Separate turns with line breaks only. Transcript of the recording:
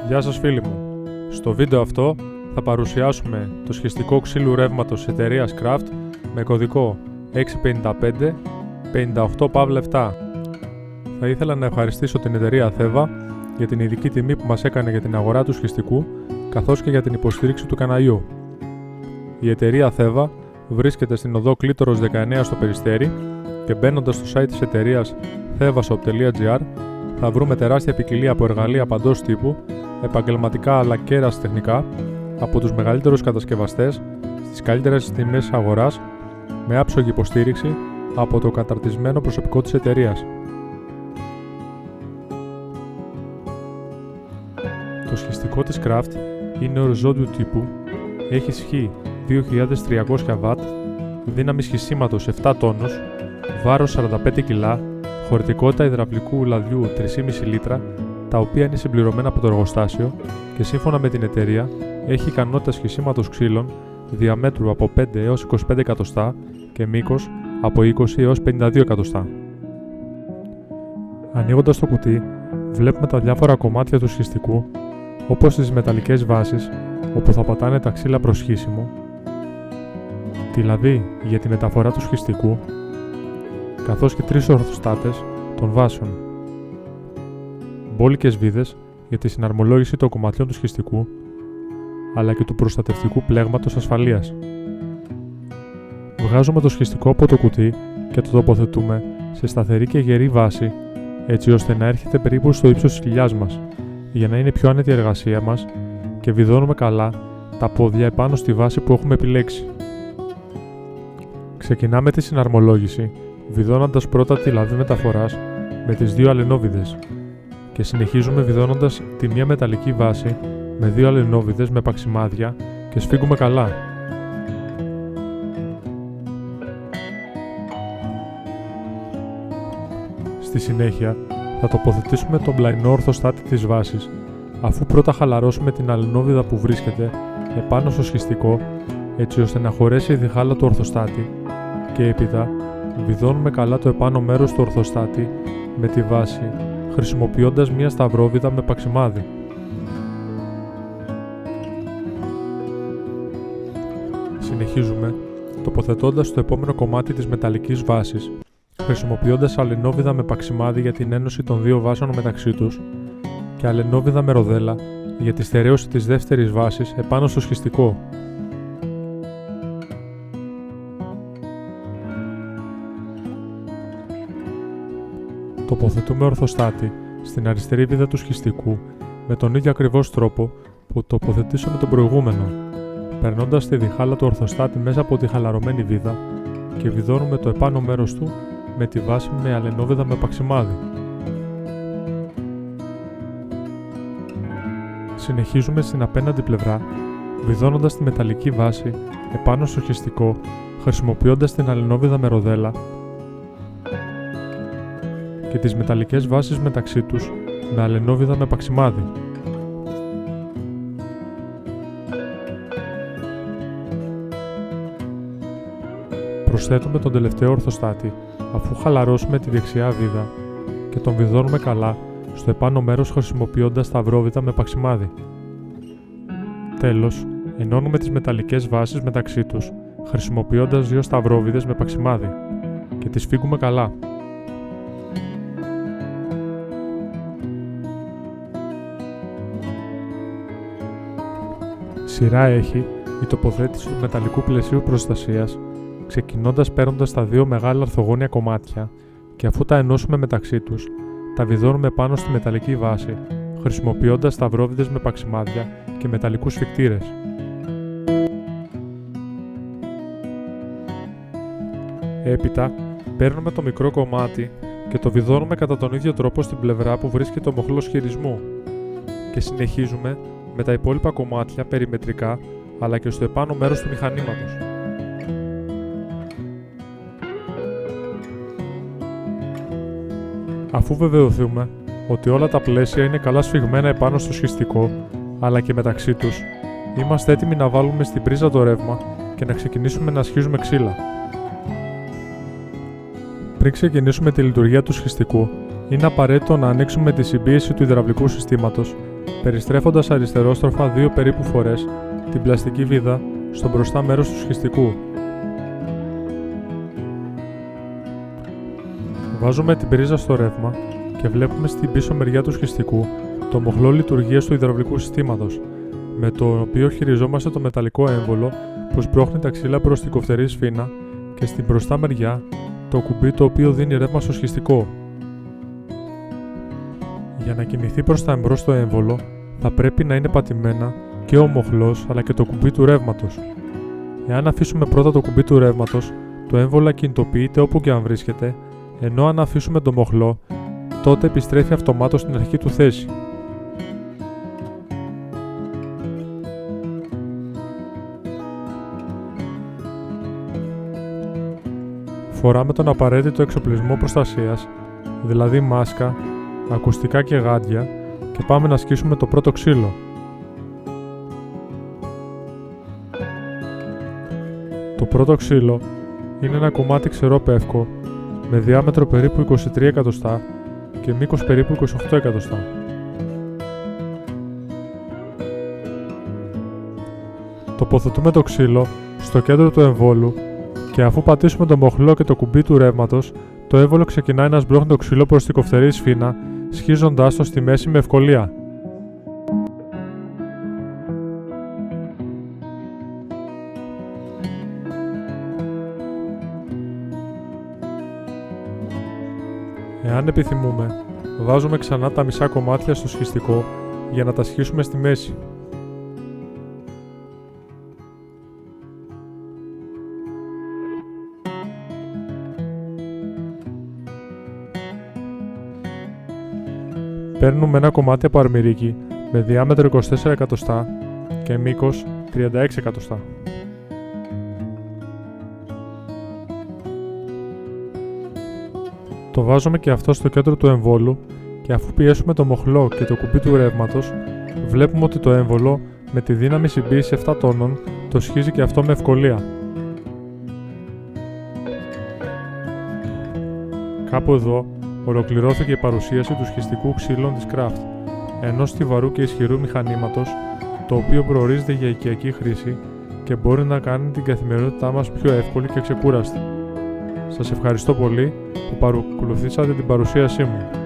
Γεια σας φίλοι μου. Στο βίντεο αυτό θα παρουσιάσουμε το σχιστικό ξύλου ρεύματος εταιρείας Craft με κωδικό 655-58-7. Θα ήθελα να ευχαριστήσω την εταιρεία Theva για την ειδική τιμή που μας έκανε για την αγορά του σχιστικού καθώς και για την υποστήριξη του καναλιού. Η εταιρεία Theva βρίσκεται στην οδό Κλήτορος 19 στο Περιστέρι και μπαίνοντας στο site της εταιρείας thevashop.gr θα βρούμε τεράστια ποικιλία από εργαλεία παντός τύπου, επαγγελματικά αλλά και ερασιτεχνικά, από τους μεγαλύτερους κατασκευαστές στις καλύτερες τιμές αγοράς, με άψογη υποστήριξη από το καταρτισμένο προσωπικό της εταιρείας. Το σχιστικό της Craft είναι οριζόντιου τύπου, έχει ισχύ 2.300 W, δύναμη σχισίματος 7 τόνους, βάρος 45 κιλά, χωρητικότητα υδραυλικού λαδιού 3,5 λίτρα, τα οποία είναι συμπληρωμένα από το εργοστάσιο και σύμφωνα με την εταιρεία έχει ικανότητα σχισίματος ξύλων διαμέτρου από 5 έως 25 εκατοστά και μήκος από 20 έως 52 εκατοστά. Ανοίγοντας το κουτί, βλέπουμε τα διάφορα κομμάτια του σχιστικού, όπως τις μεταλλικές βάσεις, όπου θα πατάνε τα ξύλα προς σχίσιμο, τη λαβή για τη μεταφορά του σχιστικού, καθώς και 3 ορθοστάτες των βάσεων, μπόλικες βίδες για τη συναρμολόγηση των κομματιών του σχιστικού, αλλά και του προστατευτικού πλέγματος ασφαλείας. Βγάζουμε το σχιστικό από το κουτί και το τοποθετούμε σε σταθερή και γερή βάση, έτσι ώστε να έρχεται περίπου στο ύψος της κοιλιάς μας, για να είναι πιο άνετη η εργασία μας, και βιδώνουμε καλά τα πόδια επάνω στη βάση που έχουμε επιλέξει. Ξεκινάμε τη συναρμολόγηση βιδώνοντας πρώτα τη λαβή μεταφοράς με τις 2 αλενόβιδες και συνεχίζουμε βιδώνοντας τη μία μεταλλική βάση με 2 αλενόβιδες με παξιμάδια και σφίγγουμε καλά. Στη συνέχεια θα τοποθετήσουμε τον πλαϊνό ορθοστάτη της βάσης, αφού πρώτα χαλαρώσουμε την αλενόβιδα που βρίσκεται επάνω στο σχιστικό, έτσι ώστε να χωρέσει η διχάλα του ορθοστάτη, και έπειτα βιδώνουμε καλά το επάνω μέρος του ορθοστάτη με τη βάση, χρησιμοποιώντας μία σταυρόβιδα με παξιμάδι. Συνεχίζουμε τοποθετώντας το επόμενο κομμάτι της μεταλλικής βάσης, χρησιμοποιώντας αλενόβιδα με παξιμάδι για την ένωση των 2 βάσεων μεταξύ τους και αλενόβιδα με ροδέλα για τη στερέωση της δεύτερης βάσης επάνω στο σχιστικό. Τοποθετούμε ορθοστάτη στην αριστερή βίδα του σχιστικού με τον ίδιο ακριβώς τρόπο που τοποθετήσαμε τον προηγούμενο, περνώντας τη διχάλα του ορθοστάτη μέσα από τη χαλαρωμένη βίδα και βιδώνουμε το επάνω μέρος του με τη βάση με αλενόβιδα με παξιμάδι. Συνεχίζουμε στην απέναντι πλευρά, βιδώνοντας τη μεταλλική βάση επάνω στο σχιστικό, χρησιμοποιώντας την αλενόβιδα με ροδέλα και τις μεταλλικές βάσεις μεταξύ τους με αλενόβιδα με παξιμάδι. Προσθέτουμε τον τελευταίο ορθοστάτη αφού χαλαρώσουμε τη δεξιά βίδα και τον βιδώνουμε καλά στο επάνω μέρος χρησιμοποιώντας σταυρόβιδα με παξιμάδι. Τέλος, ενώνουμε τις μεταλλικές βάσεις μεταξύ τους χρησιμοποιώντας 2 σταυρόβιδες με παξιμάδι και τις σφίγγουμε καλά. Σειρά έχει η τοποθέτηση του μεταλλικού πλαισίου προστασίας, ξεκινώντας παίρνοντας τα 2 μεγάλα αρθογόνια κομμάτια και αφού τα ενώσουμε μεταξύ τους, τα βιδώνουμε πάνω στη μεταλλική βάση, χρησιμοποιώντας σταυρόβιδες με παξιμάδια και μεταλλικούς σφικτήρες. Έπειτα, παίρνουμε το μικρό κομμάτι και το βιδώνουμε κατά τον ίδιο τρόπο στην πλευρά που βρίσκεται ο μοχλός χειρισμού και συνεχίζουμε με τα υπόλοιπα κομμάτια περιμετρικά αλλά και στο επάνω μέρος του μηχανήματος. Αφού βεβαιωθούμε ότι όλα τα πλαίσια είναι καλά σφιγμένα επάνω στο σχιστικό αλλά και μεταξύ τους, είμαστε έτοιμοι να βάλουμε στην πρίζα το ρεύμα και να ξεκινήσουμε να σχίζουμε ξύλα. Πριν ξεκινήσουμε τη λειτουργία του σχιστικού, είναι απαραίτητο να ανοίξουμε τη συμπίεση του υδραυλικού συστήματος περιστρέφοντας αριστερόστροφα 2 περίπου φορές την πλαστική βίδα στο μπροστά μέρος του σχιστικού. Βάζουμε την πρίζα στο ρεύμα και βλέπουμε στην πίσω μεριά του σχιστικού το μοχλό λειτουργίας του υδραυλικού συστήματος, με το οποίο χειριζόμαστε το μεταλλικό έμβολο που σπρώχνει τα ξύλα προς την κοφτερή σφήνα και στην μπροστά μεριά το κουμπί το οποίο δίνει ρεύμα στο σχιστικό. Για να κινηθεί προς τα εμπρός το έμβολο θα πρέπει να είναι πατημένα και ο μοχλός αλλά και το κουμπί του ρεύματος. Εάν αφήσουμε πρώτα το κουμπί του ρεύματος, το έμβολο κινητοποιείται όπου και αν βρίσκεται, ενώ αν αφήσουμε το μοχλό, τότε επιστρέφει αυτομάτως στην αρχική του θέση. Φοράμε τον απαραίτητο εξοπλισμό προστασίας, δηλαδή μάσκα, ακουστικά και γάντια, και πάμε να σκίσουμε το πρώτο ξύλο. Το πρώτο ξύλο είναι ένα κομμάτι ξερό πεύκο με διάμετρο περίπου 23 εκατοστά και μήκος περίπου 28 εκατοστά. Τοποθετούμε το ξύλο στο κέντρο του εμβόλου και αφού πατήσουμε το μοχλό και το κουμπί του ρεύματος, το έμβολο ξεκινάει να σμπρώχνει το ξύλο προς την κοφτερή σφήνα, σχίζοντάς το στη μέση με ευκολία. Εάν επιθυμούμε, βάζουμε ξανά τα μισά κομμάτια στο σχιστικό για να τα σχίσουμε στη μέση. Παίρνουμε ένα κομμάτι από αρμυρίκι με διάμετρο 24 εκατοστά και μήκος 36 εκατοστά. Το βάζουμε και αυτό στο κέντρο του εμβόλου και αφού πιέσουμε το μοχλό και το κουμπί του ρεύματος, βλέπουμε ότι το έμβολο με τη δύναμη συμπίεση 7 τόνων το σχίζει και αυτό με ευκολία. Κάπου εδώ ολοκληρώθηκε η παρουσίαση του σχιστικού ξύλων της Craft, ενός στιβαρού και ισχυρού μηχανήματος, το οποίο προορίζεται για οικιακή χρήση και μπορεί να κάνει την καθημερινότητά μας πιο εύκολη και ξεκούραστη. Σας ευχαριστώ πολύ που παρακολουθήσατε την παρουσίασή μου.